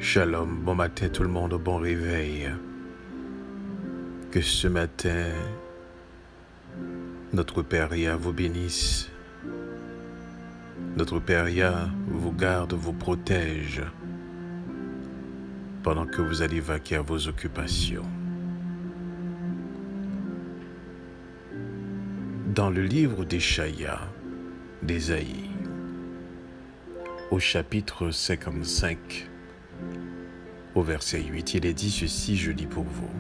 Shalom, bon matin tout le monde, bon réveil. Que ce matin, notre Père Yah vous bénisse. Notre Père Yah vous garde, vous protège pendant que vous allez vaquer à vos occupations. Dans le livre d'Ésaïe, au chapitre 55, au verset 8, il est dit ceci, je lis pour vous.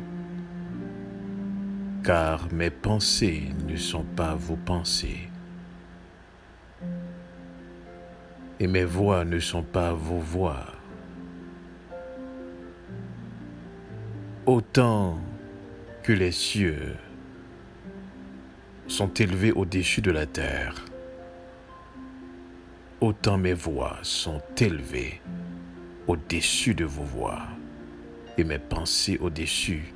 Car mes pensées ne sont pas vos pensées, et mes voix ne sont pas vos voix. Autant que les cieux sont élevés au-dessus de la terre, autant mes voix sont élevées au-dessus de vos voix, et mes pensées au-dessus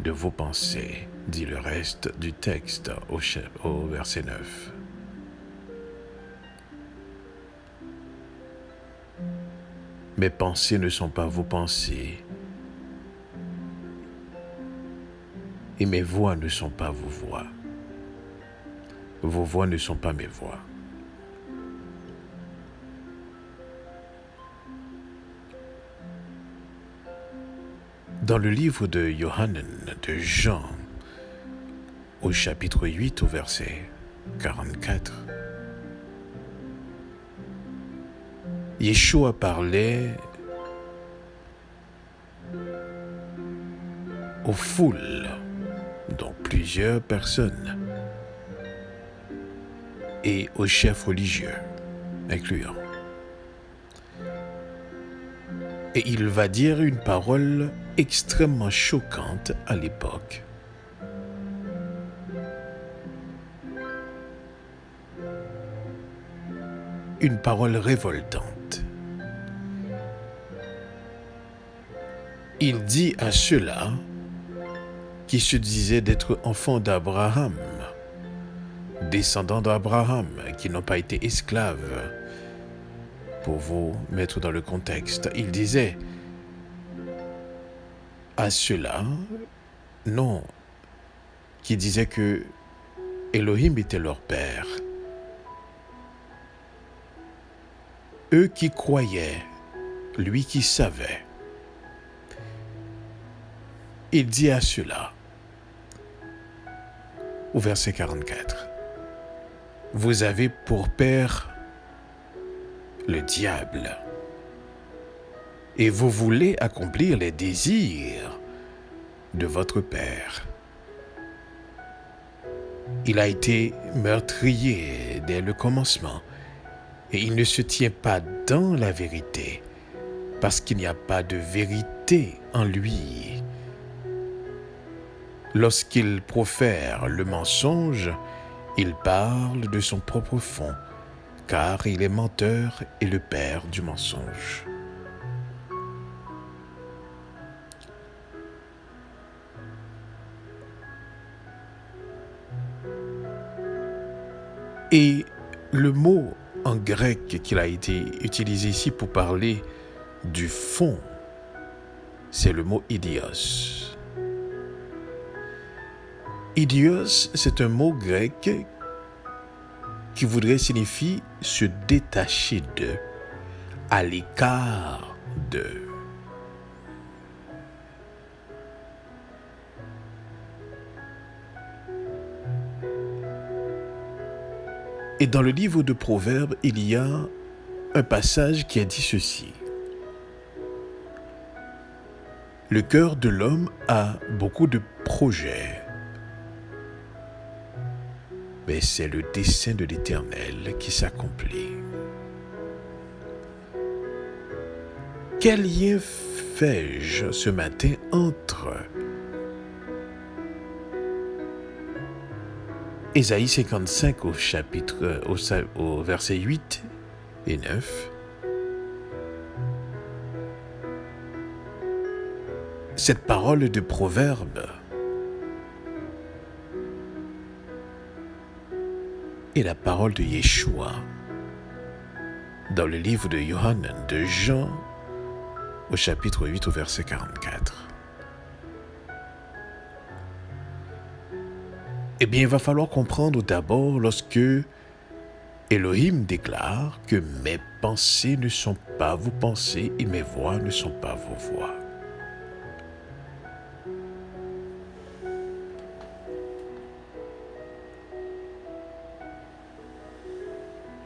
de vos pensées, dit le reste du texte au verset 9. Mes pensées ne sont pas vos pensées, et mes voix ne sont pas vos voix. Vos voix ne sont pas mes voix. Dans le livre de Yohanan, de Jean, au chapitre 8, au verset 44, Yeshua parlait aux foules, dont plusieurs personnes, et aux chefs religieux, incluant. Et il va dire une parole extrêmement choquante à l'époque. Une parole révoltante. Il dit à ceux-là qui se disaient d'être enfants d'Abraham, descendants d'Abraham, qui n'ont pas été esclaves, pour vous mettre dans le contexte, il disait à ceux-là, non, qui disaient que Elohim était leur père. Eux qui croyaient, lui qui savait. Il dit à ceux-là, au verset 44, vous avez pour père le diable, et vous voulez accomplir les désirs de votre père. Il a été meurtrier dès le commencement, et il ne se tient pas dans la vérité, parce qu'il n'y a pas de vérité en lui. Lorsqu'il profère le mensonge, il parle de son propre fond, car il est menteur et le père du mensonge. Et le mot en grec qu'il a été utilisé ici pour parler du fond, c'est le mot idios. Idios, c'est un mot grec qui voudrait signifier se détacher de, à l'écart de. Et dans le livre de Proverbes, il y a un passage qui a dit ceci. Le cœur de l'homme a beaucoup de projets, mais c'est le dessein de l'Éternel qui s'accomplit. Quel lien fais-je ce matin entre Ésaïe 55 au verset 8 et 9, cette parole de Proverbe et la parole de Yeshua dans le livre de Yohanan, de Jean, au chapitre 8 au verset 44. Eh bien, il va falloir comprendre d'abord lorsque Elohim déclare que mes pensées ne sont pas vos pensées et mes voix ne sont pas vos voix.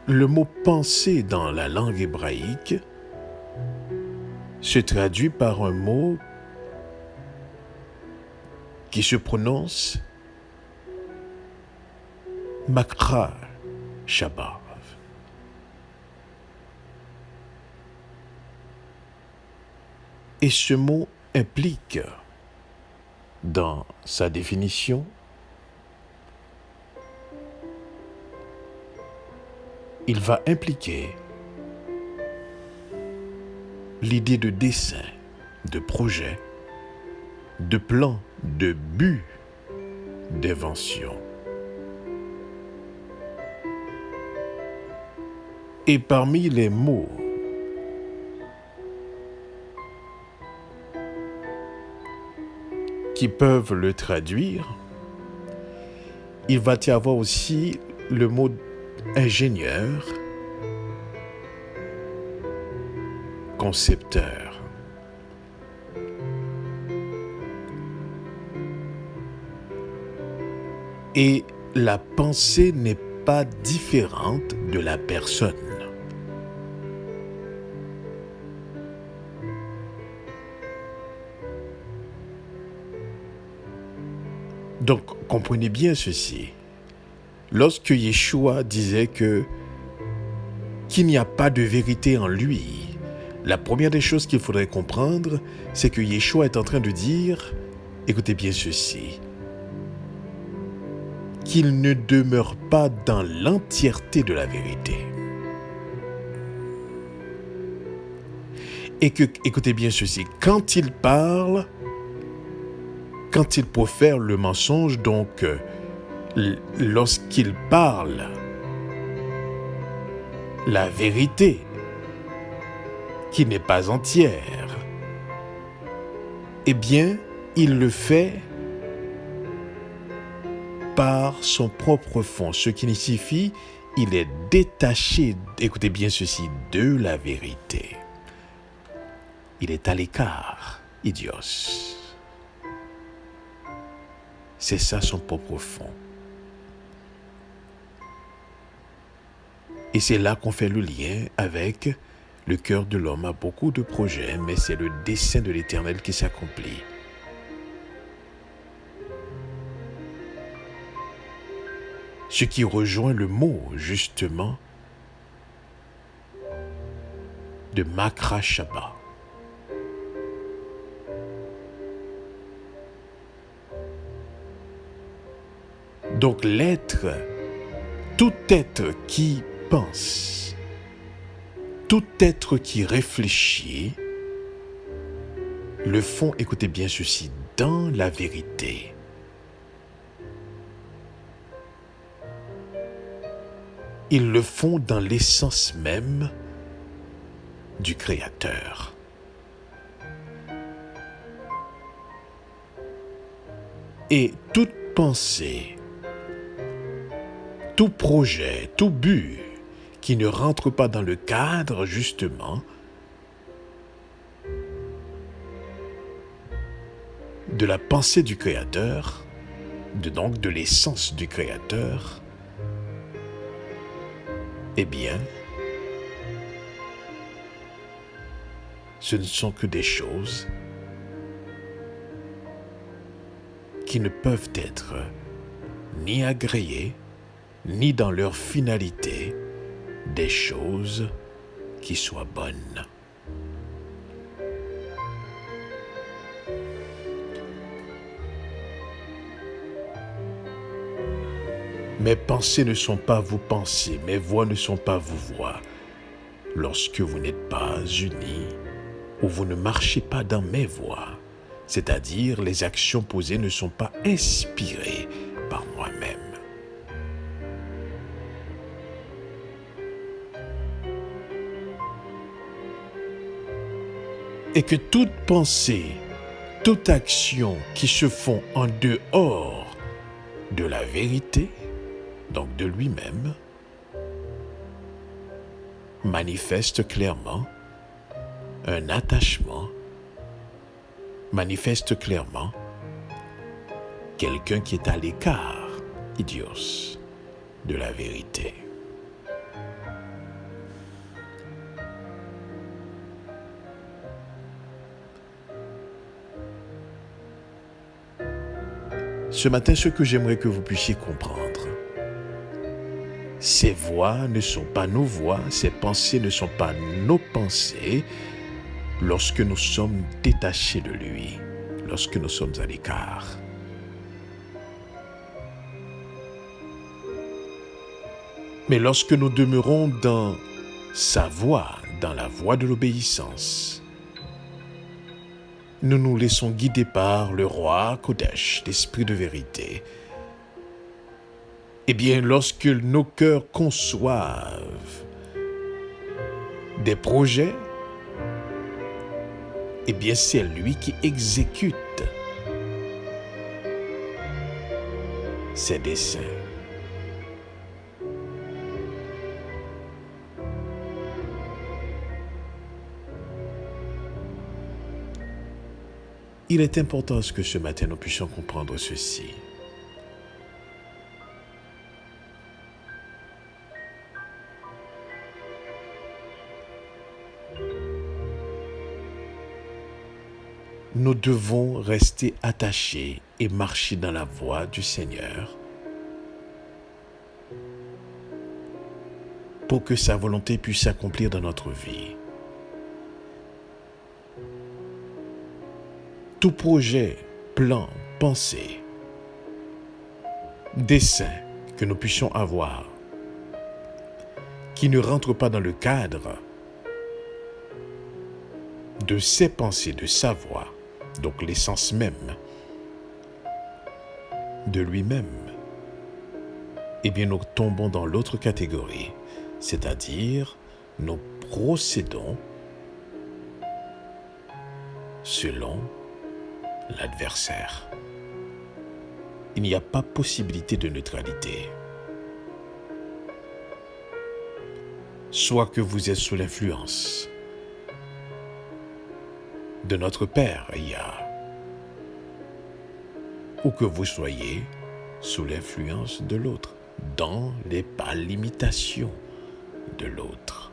Le mot pensée dans la langue hébraïque se traduit par un mot qui se prononce Makra Shabbat. Et ce mot implique, dans sa définition, il va impliquer l'idée de dessin, de projet, de plan, de but, d'invention. Et parmi les mots qui peuvent le traduire, il va y avoir aussi le mot ingénieur, concepteur. Et la pensée n'est pas différente de la personne. Donc, comprenez bien ceci. Lorsque Yeshua disait qu'il n'y a pas de vérité en lui, la première des choses qu'il faudrait comprendre, c'est que Yeshua est en train de dire, écoutez bien ceci, qu'il ne demeure pas dans l'entièreté de la vérité. Et que, écoutez bien ceci, quand il parle, quand il profère le mensonge, donc lorsqu'il parle la vérité qui n'est pas entière, eh bien, il le fait par son propre fond, ce qui signifie il est détaché, écoutez bien ceci, de la vérité. Il est à l'écart, idios. C'est ça son propre fond. Et c'est là qu'on fait le lien avec le cœur de l'homme a beaucoup de projets, mais c'est le dessein de l'Éternel qui s'accomplit. Ce qui rejoint le mot, justement, de Makra Shabbat. Donc l'être, tout être qui pense, tout être qui réfléchit, le font, écoutez bien ceci, dans la vérité. Ils le font dans l'essence même du Créateur. Et toute pensée, tout projet, tout but qui ne rentre pas dans le cadre, justement, de la pensée du Créateur, donc de l'essence du Créateur, eh bien, ce ne sont que des choses qui ne peuvent être ni agréées, ni dans leur finalité, des choses qui soient bonnes. Mes pensées ne sont pas vos pensées, mes voix ne sont pas vos voix. Lorsque vous n'êtes pas unis ou vous ne marchez pas dans mes voies, c'est-à-dire les actions posées ne sont pas inspirées par moi-même. et que toute pensée, toute action qui se font en dehors de la vérité, donc de lui-même, manifeste clairement un attachement, manifeste clairement quelqu'un qui est à l'écart, idios, de la vérité. Ce matin, ce que j'aimerais que vous puissiez comprendre, ces voix ne sont pas nos voix, ces pensées ne sont pas nos pensées lorsque nous sommes détachés de lui, lorsque nous sommes à l'écart. Mais lorsque nous demeurons dans sa voie, dans la voie de l'obéissance, nous nous laissons guider par le roi Kodesh, l'esprit de vérité. Eh bien, lorsque nos cœurs conçoivent des projets, eh bien, c'est lui qui exécute ses desseins. Il est important que ce matin nous puissions comprendre ceci. Nous devons rester attachés et marcher dans la voie du Seigneur pour que sa volonté puisse s'accomplir dans notre vie. Tout projet, plan, pensée, dessein que nous puissions avoir, qui ne rentre pas dans le cadre de ses pensées, de sa voix, donc l'essence même de lui-même, eh bien nous tombons dans l'autre catégorie, c'est-à-dire nous procédons selon l'adversaire. Il n'y a pas possibilité de neutralité. Soit que vous êtes sous l'influence de notre Père, Yah, ou que vous soyez sous l'influence de l'autre, dans les pas limitations de l'autre.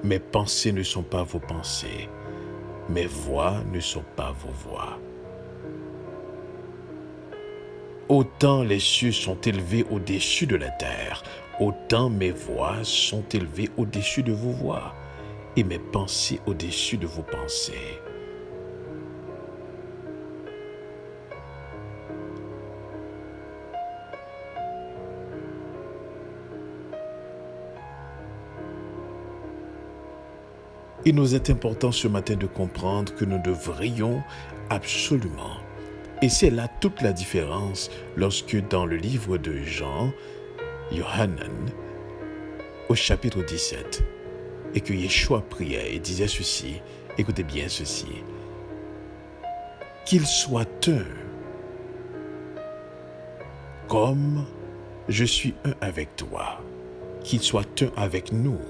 Mes pensées ne sont pas vos pensées, mes voix ne sont pas vos voix. Autant les cieux sont élevés au-dessus de la terre, autant mes voix sont élevées au-dessus de vos voix, et mes pensées au-dessus de vos pensées. Il nous est important ce matin de comprendre que nous devrions absolument, et c'est là toute la différence lorsque dans le livre de Jean, Yohanan, au chapitre 17, et que Yeshua priait et disait ceci, écoutez bien ceci, qu'il soit un, comme je suis un avec toi, qu'il soit un avec nous.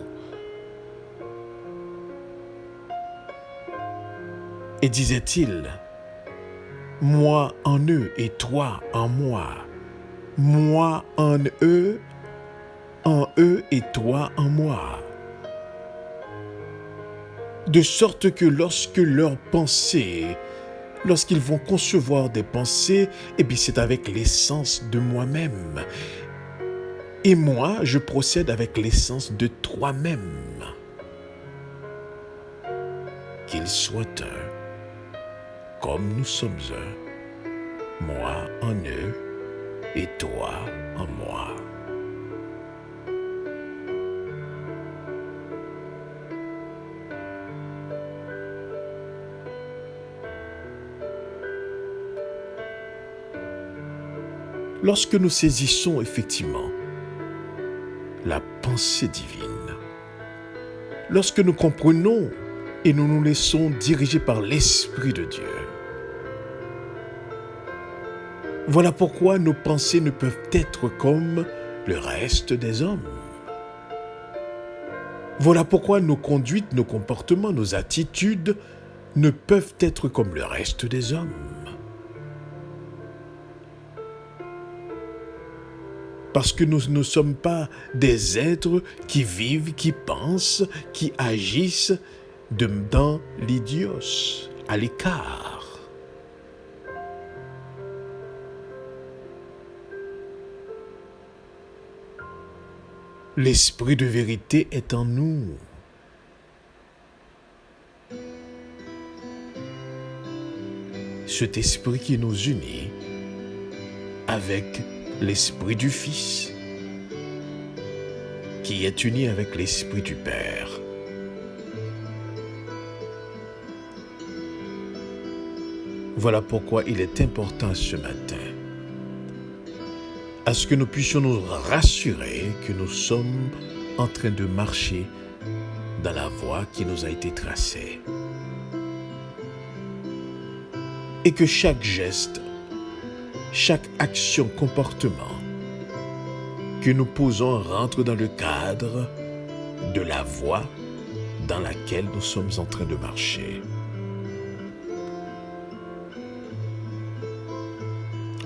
Et disait-il, moi en eux et toi en moi, moi en eux et toi en moi. De sorte que lorsque leurs pensées, lorsqu'ils vont concevoir des pensées, eh bien c'est avec l'essence de moi-même. Et moi, je procède avec l'essence de toi-même. Qu'ils soient un, comme nous sommes un, moi en eux et toi en moi. Lorsque nous saisissons effectivement la pensée divine. Lorsque nous comprenons et nous nous laissons diriger par l'Esprit de Dieu, voilà pourquoi nos pensées ne peuvent être comme le reste des hommes. Voilà pourquoi nos conduites, nos comportements, nos attitudes ne peuvent être comme le reste des hommes. Parce que nous ne sommes pas des êtres qui vivent, qui pensent, qui agissent dans l'idios, à l'écart. L'esprit de vérité est en nous. Cet esprit qui nous unit avec l'esprit du Fils, qui est uni avec l'esprit du Père. Voilà pourquoi il est important ce matin à ce que nous puissions nous rassurer que nous sommes en train de marcher dans la voie qui nous a été tracée. Et que chaque geste, chaque action, comportement que nous posons rentre dans le cadre de la voie dans laquelle nous sommes en train de marcher.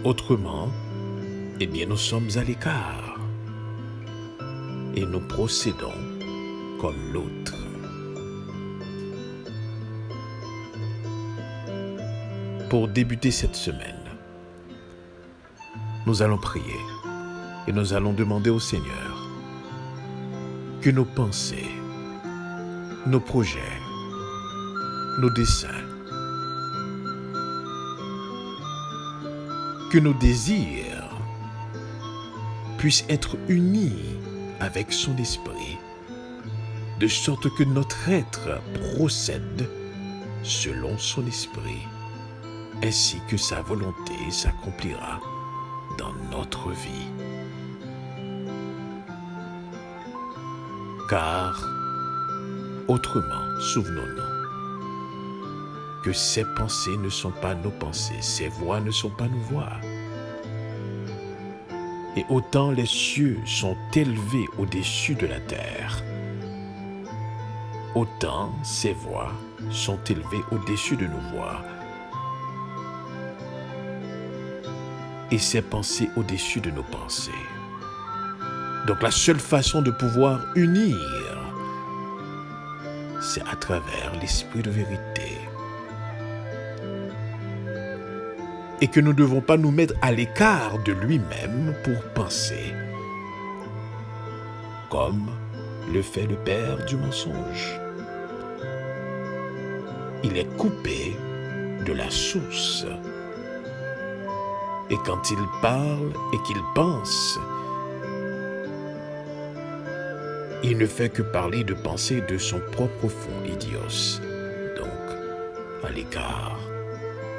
Autrement, eh bien, nous sommes à l'écart et nous procédons comme l'autre. Pour débuter cette semaine, nous allons prier et nous allons demander au Seigneur que nos pensées, nos projets, nos desseins, que nos désirs puissent être unis avec son esprit, de sorte que notre être procède selon son esprit, ainsi que sa volonté s'accomplira dans notre vie. Car, autrement, souvenons-nous que ces pensées ne sont pas nos pensées, ces voix ne sont pas nos voix. Et autant les cieux sont élevés au-dessus de la terre, autant ces voix sont élevées au-dessus de nos voix, et ces pensées au-dessus de nos pensées. Donc la seule façon de pouvoir unir, c'est à travers l'esprit de vérité. Et que nous ne devons pas nous mettre à l'écart de lui-même pour penser, comme le fait le père du mensonge. Il est coupé de la source. Et quand il parle et qu'il pense, il ne fait que parler de penser de son propre fond idios, donc à l'écart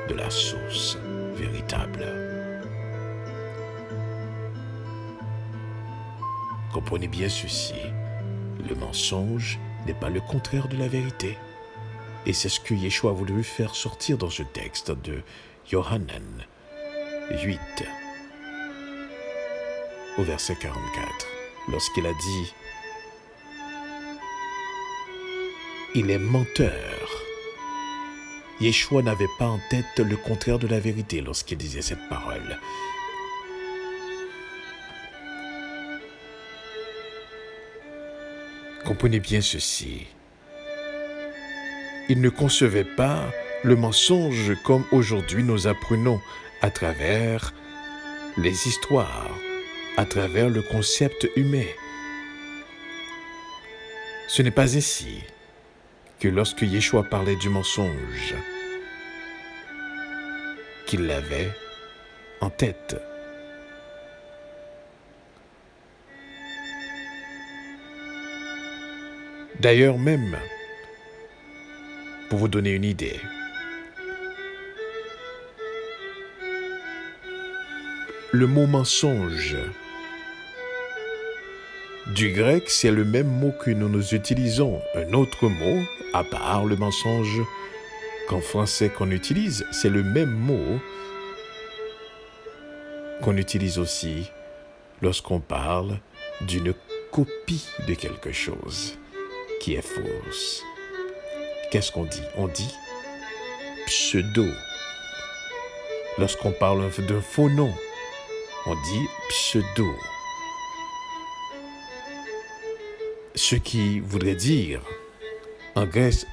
de la source véritable. Comprenez bien ceci, le mensonge n'est pas le contraire de la vérité. Et c'est ce que Yeshua a voulu faire sortir dans ce texte de Yohanan 8, au verset 44, lorsqu'il a dit « Il est menteur ». Yeshua n'avait pas en tête le contraire de la vérité lorsqu'il disait cette parole. Comprenez bien ceci. Il ne concevait pas le mensonge comme aujourd'hui nous apprenons à travers les histoires, à travers le concept humain. Ce n'est pas ainsi que lorsque Yeshua parlait du mensonge, qu'il l'avait en tête. D'ailleurs même, pour vous donner une idée, le mot mensonge Du grec, c'est le même mot que nous utilisons. Un autre mot, à part le mensonge, qu'en français qu'on utilise, c'est le même mot qu'on utilise aussi lorsqu'on parle d'une copie de quelque chose qui est fausse. Qu'est-ce qu'on dit? On dit pseudo. Lorsqu'on parle d'un faux nom, on dit pseudo. Ce qui voudrait dire, en grec,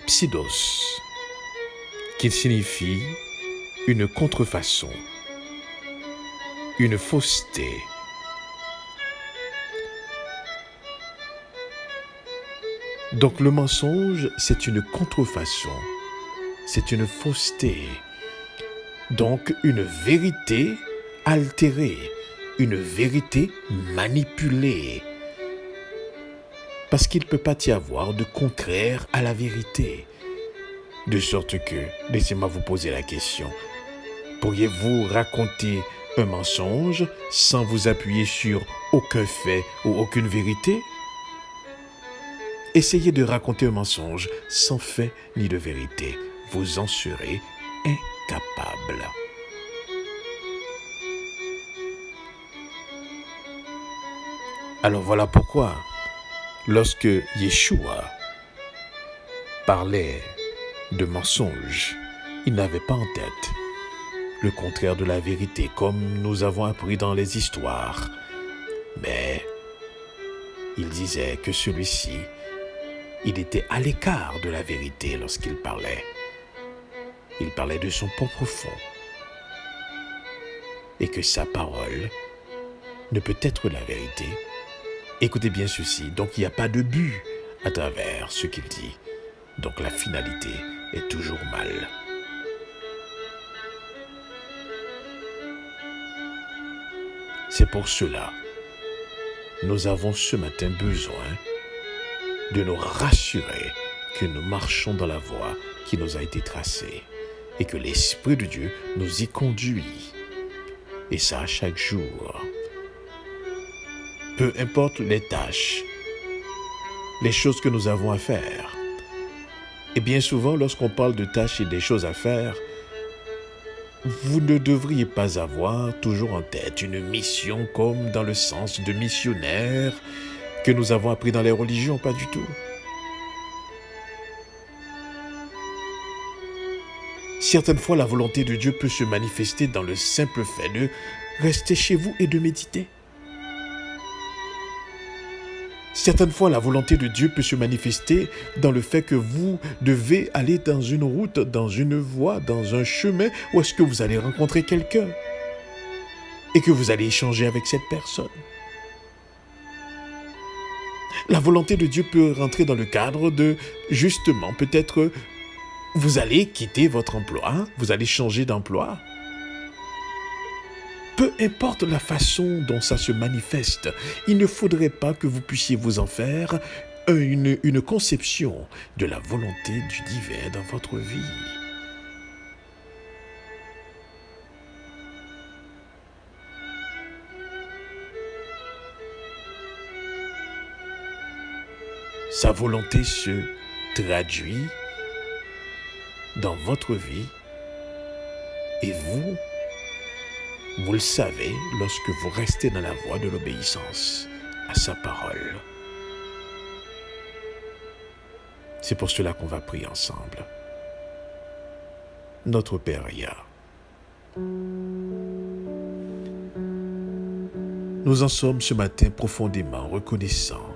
pseudos, qui signifie une contrefaçon, une fausseté. Donc le mensonge, c'est une contrefaçon, c'est une fausseté. Donc une vérité altérée, une vérité manipulée. Parce qu'il ne peut pas y avoir de contraire à la vérité. De sorte que, laissez-moi vous poser la question, pourriez-vous raconter un mensonge sans vous appuyer sur aucun fait ou aucune vérité? Essayez de raconter un mensonge sans fait ni de vérité. Vous en serez incapable. Alors voilà pourquoi, lorsque Yeshua parlait de mensonge, il n'avait pas en tête le contraire de la vérité, comme nous avons appris dans les histoires. Mais il disait que celui-ci, il était à l'écart de la vérité lorsqu'il parlait. Il parlait de son propre fond. Et que sa parole ne peut être la vérité. Écoutez bien ceci, donc il n'y a pas de but à travers ce qu'il dit. Donc la finalité est toujours mal. C'est pour cela, nous avons ce matin besoin de nous rassurer que nous marchons dans la voie qui nous a été tracée et que l'Esprit de Dieu nous y conduit. Et ça chaque jour. Peu importe les tâches, les choses que nous avons à faire. Et bien souvent, lorsqu'on parle de tâches et des choses à faire, vous ne devriez pas avoir toujours en tête une mission comme dans le sens de missionnaire que nous avons appris dans les religions, pas du tout. Certaines fois, la volonté de Dieu peut se manifester dans le simple fait de rester chez vous et de méditer. Certaines fois, la volonté de Dieu peut se manifester dans le fait que vous devez aller dans une route, dans une voie, dans un chemin où est-ce que vous allez rencontrer quelqu'un et que vous allez échanger avec cette personne. La volonté de Dieu peut rentrer dans le cadre de, justement, peut-être, vous allez quitter votre emploi, vous allez changer d'emploi. Peu importe la façon dont ça se manifeste, il ne faudrait pas que vous puissiez vous en faire une conception de la volonté du divin dans votre vie. Sa volonté se traduit dans votre vie et vous le savez lorsque vous restez dans la voie de l'obéissance à sa parole. C'est pour cela qu'on va prier ensemble. Notre Père Yah, nous en sommes ce matin profondément reconnaissants.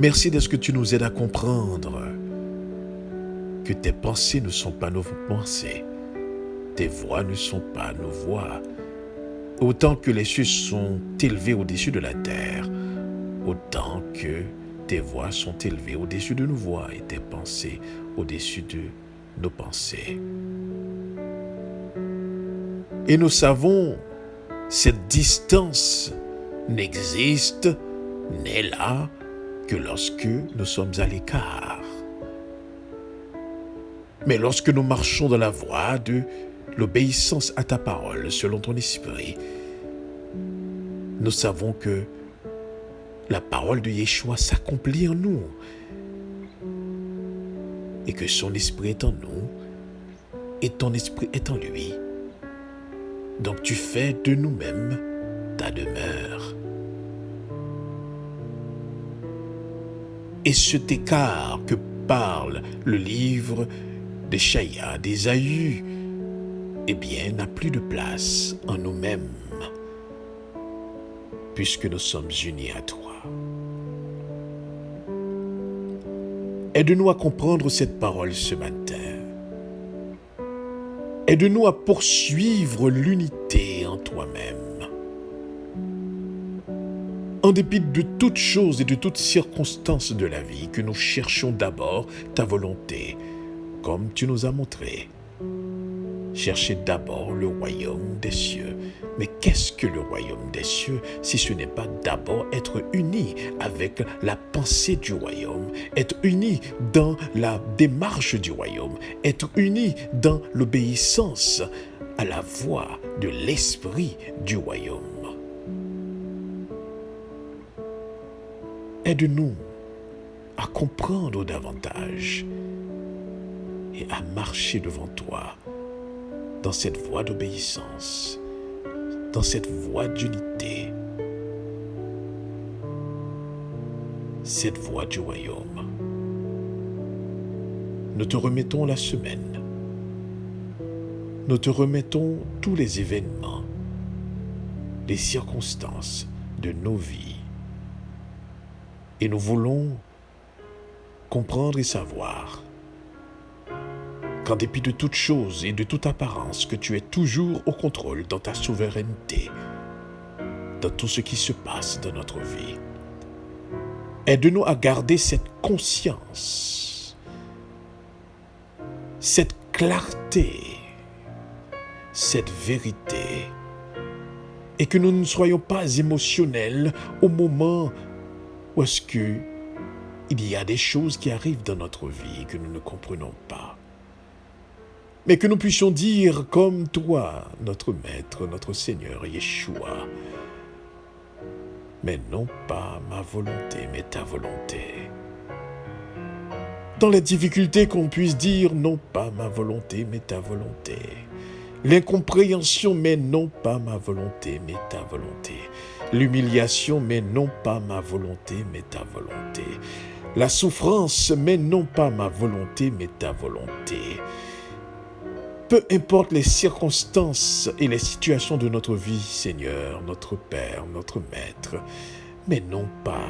Merci de ce que tu nous aides à comprendre que tes pensées ne sont pas nos pensées. Tes voix ne sont pas nos voix. Autant que les cieux sont élevés au-dessus de la terre, autant que tes voix sont élevées au-dessus de nos voix et tes pensées au-dessus de nos pensées. Et nous savons, cette distance n'existe, n'est là, que lorsque nous sommes à l'écart. Mais lorsque nous marchons dans la voie de l'obéissance à ta parole selon ton esprit, Nous savons que la parole de Yeshua s'accomplit en nous et que son esprit est en nous et ton esprit est en lui. Donc tu fais de nous-mêmes ta demeure. Et cet écart que parle le livre d'Ésaïe, d'Ésaü, eh bien, n'a plus de place en nous-mêmes, puisque nous sommes unis à toi. Aide-nous à comprendre cette parole ce matin. Aide-nous à poursuivre l'unité en toi-même. En dépit de toutes choses et de toutes circonstances de la vie, que nous cherchions d'abord ta volonté, comme tu nous as montré. Cherchez d'abord le royaume des cieux. Mais qu'est-ce que le royaume des cieux si ce n'est pas d'abord être unis avec la pensée du royaume, être unis dans la démarche du royaume, être unis dans l'obéissance à la voix de l'esprit du royaume. Aide-nous à comprendre davantage et à marcher devant toi dans cette voie d'obéissance, dans cette voie d'unité, cette voie du royaume. Nous te remettons la semaine, nous te remettons tous les événements, les circonstances de nos vies, et nous voulons comprendre et savoir qu'en dépit de toute chose et de toute apparence, que tu es toujours au contrôle dans ta souveraineté, dans tout ce qui se passe dans notre vie. Aide-nous à garder cette conscience, cette clarté, cette vérité, et que nous ne soyons pas émotionnels au moment où est-ce qu'il y a des choses qui arrivent dans notre vie que nous ne comprenons pas. Mais que nous puissions dire comme toi, notre Maître, notre Seigneur, Yeshua, mais non pas ma volonté, mais ta volonté. Dans les difficultés, qu'on puisse dire non pas ma volonté, mais ta volonté. L'incompréhension, mais non pas ma volonté, mais ta volonté. L'humiliation, mais non pas ma volonté, mais ta volonté. La souffrance, mais non pas ma volonté, mais ta volonté. Peu importe les circonstances et les situations de notre vie, Seigneur, notre Père, notre Maître, mais non pas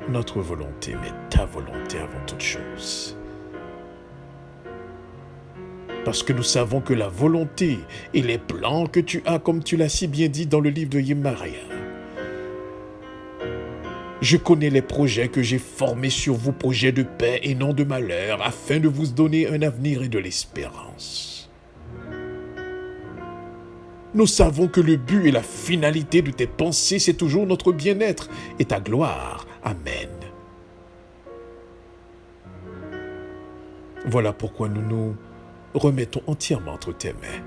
notre volonté, mais ta volonté avant toute chose. Parce que nous savons que la volonté et les plans que tu as, comme tu l'as si bien dit dans le livre de Yemaria, je connais les projets que j'ai formés sur vous, projets de paix et non de malheur, afin de vous donner un avenir et de l'espérance. Nous savons que le but et la finalité de tes pensées, c'est toujours notre bien-être et ta gloire. Amen. Voilà pourquoi nous nous remettons entièrement entre tes mains.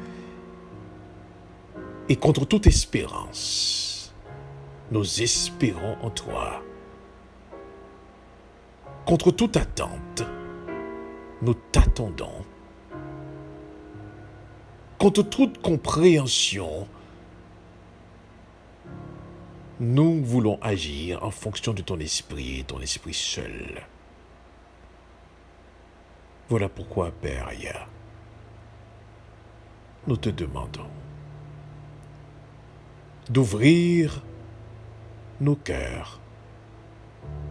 Et contre toute espérance, nous espérons en toi. Contre toute attente, nous t'attendons. Contre toute compréhension, nous voulons agir en fonction de ton esprit et ton esprit seul. Voilà pourquoi, Père Aya, nous te demandons d'ouvrir nos cœurs,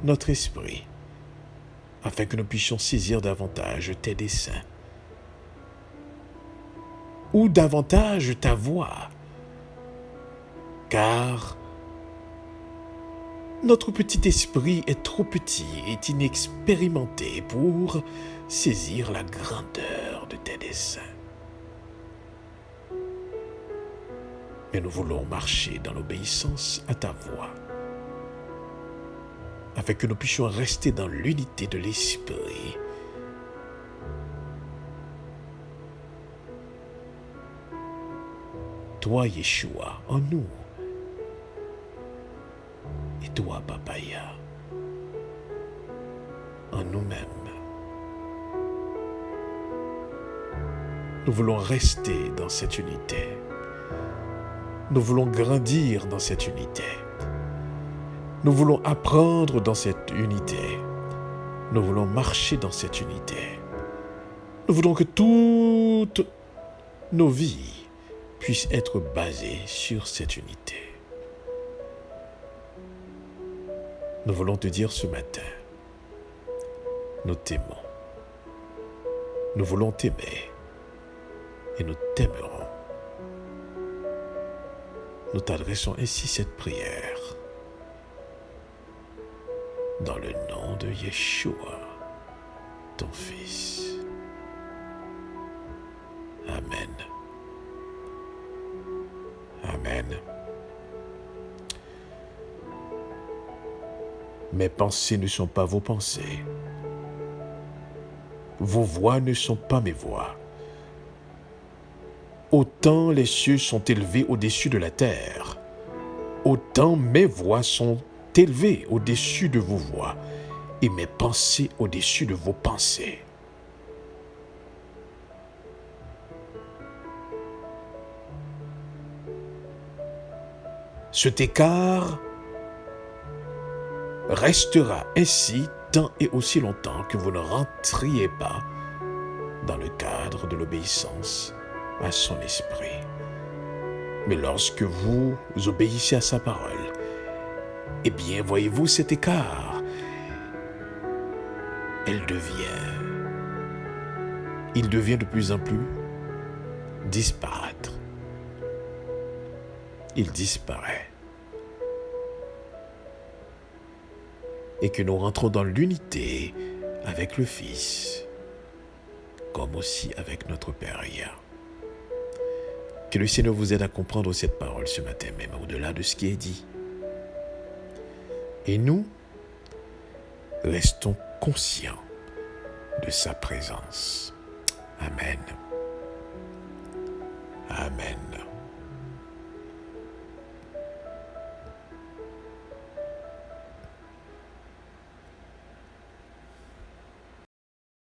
notre esprit, afin que nous puissions saisir davantage tes desseins, ou davantage ta voix, car notre petit esprit est trop petit et inexpérimenté pour saisir la grandeur de tes desseins. Mais nous voulons marcher dans l'obéissance à ta voix, afin que nous puissions rester dans l'unité de l'esprit. Toi, Yeshua, en nous, toi, Papaya, en nous-mêmes. Nous voulons rester dans cette unité. Nous voulons grandir dans cette unité. Nous voulons apprendre dans cette unité. Nous voulons marcher dans cette unité. Nous voulons que toutes nos vies puissent être basées sur cette unité. Nous voulons te dire ce matin, nous t'aimons. Nous voulons t'aimer et nous t'aimerons. Nous t'adressons ainsi cette prière dans le nom de Yeshua, ton Fils. Amen. Amen. Mes pensées ne sont pas vos pensées. Vos voix ne sont pas mes voix. Autant les cieux sont élevés au-dessus de la terre, autant mes voix sont élevées au-dessus de vos voix et mes pensées au-dessus de vos pensées. Cet écart restera ainsi tant et aussi longtemps que vous ne rentriez pas dans le cadre de l'obéissance à son esprit. Mais lorsque vous obéissez à sa parole, eh bien, voyez-vous cet écart, il devient de plus en plus disparaître. Il disparaît. Et que nous rentrons dans l'unité avec le Fils, comme aussi avec notre Père. Que le Seigneur vous aide à comprendre cette parole ce matin même, au-delà de ce qui est dit. Et nous, restons conscients de sa présence. Amen. Amen.